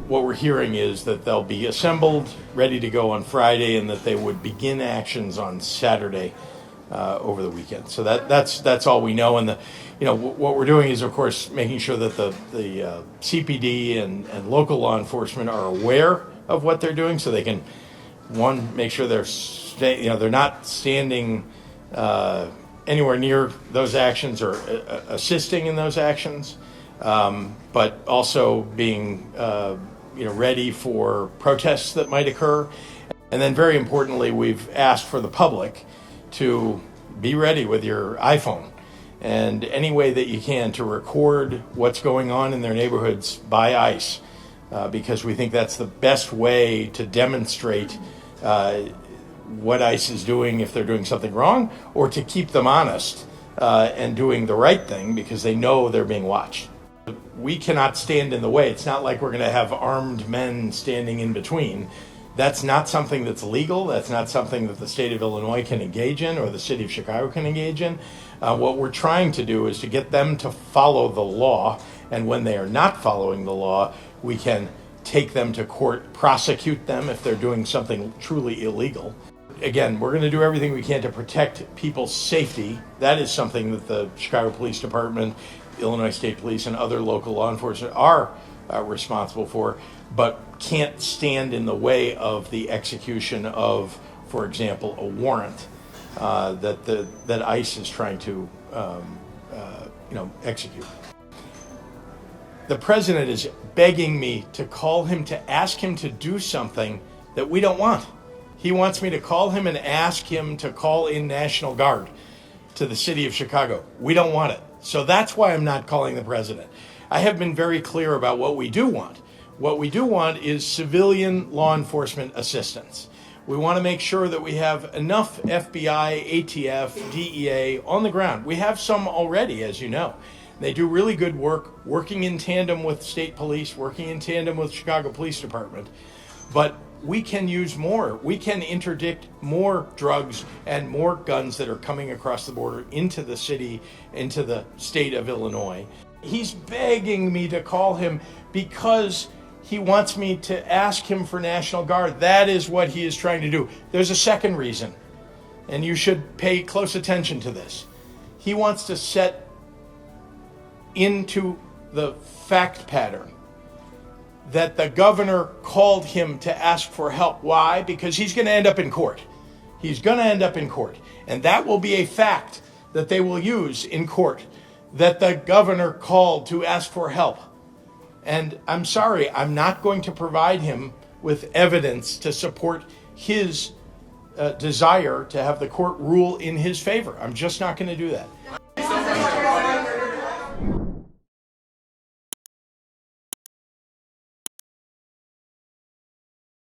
what we're hearing is that they'll be assembled, ready to go on Friday, and that they would begin actions on Saturday over the weekend. So that's all we know. And what we're doing is, of course, making sure that the CPD and local law enforcement are aware of what they're doing, so they can, one, make sure they're not standing anywhere near those actions or assisting in those actions, but also being ready for protests that might occur. And then, very importantly, we've asked for the public to be ready with your iPhone and any way that you can to record what's going on in their neighborhoods by ICE, because we think that's the best way to demonstrate what ICE is doing if they're doing something wrong, or to keep them honest and doing the right thing because they know they're being watched. We cannot stand in the way. It's not like we're going to have armed men standing in between. That's not something that's legal. That's not something that the state of Illinois can engage in or the city of Chicago can engage in. What we're trying to do is to get them to follow the law, and when they are not following the law, we can take them to court, prosecute them if they're doing something truly illegal. Again, we're going to do everything we can to protect people's safety. That is something that the Chicago Police Department, Illinois State Police, and other local law enforcement are responsible for, but can't stand in the way of the execution of, for example, a warrant that ICE is trying to execute. The president is begging me to call him to ask him to do something that we don't want. He wants me to call him and ask him to call in National Guard to the city of Chicago. We don't want it. So that's why I'm not calling the president. I have been very clear about what we do want. What we do want is civilian law enforcement assistance. We want to make sure that we have enough FBI, ATF, DEA on the ground. We have some already, as you know. They do really good work, working in tandem with state police, working in tandem with Chicago Police Department. But we can use more. We can interdict more drugs and more guns that are coming across the border into the city, into the state of Illinois. He's begging me to call him because he wants me to ask him for National Guard. That is what he is trying to do. There's a second reason, and you should pay close attention to this. He wants to set into the fact pattern that the governor called him to ask for help. Why? Because he's going to end up in court. He's going to end up in court. And that will be a fact that they will use in court, that the governor called to ask for help. And I'm sorry, I'm not going to provide him with evidence to support his desire to have the court rule in his favor. I'm just not going to do that.